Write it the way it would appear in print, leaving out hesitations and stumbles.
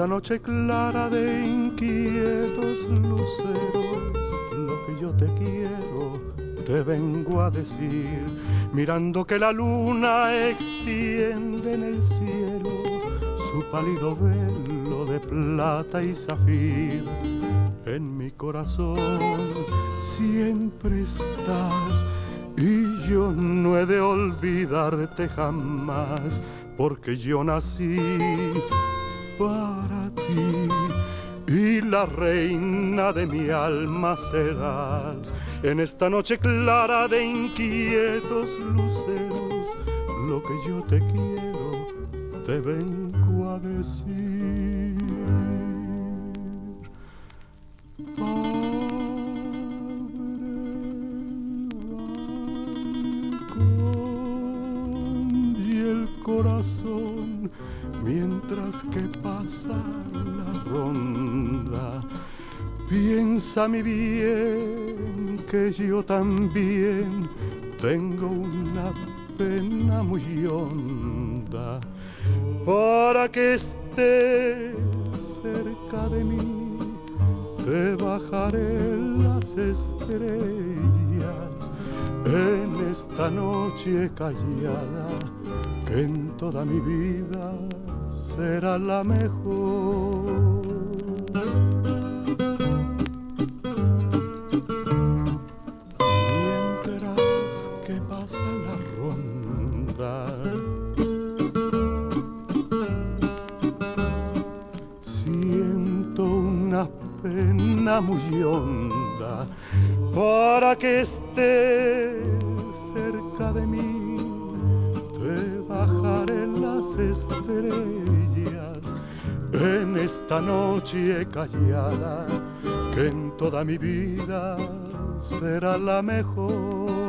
esta noche clara de inquietos luceros, lo que yo te quiero te vengo a decir, mirando que la luna extiende en el cielo su pálido velo de plata y zafir. En mi corazón siempre estás y yo no he de olvidarte jamás, porque yo nací para ti y la reina de mi alma serás. En esta noche clara de inquietos luceros, lo que yo te quiero te vengo a decir. Corazón, mientras que pasa la ronda, piensa mi bien que yo también tengo una pena muy honda. Para que estés cerca de mí te bajaré las estrellas en esta noche callada, que en toda mi vida será la mejor. Mientras que pasa la ronda, siento una pena muy honda. Para que estés cerca de mí te bajaré las estrellas en esta noche callada, que en toda mi vida será la mejor.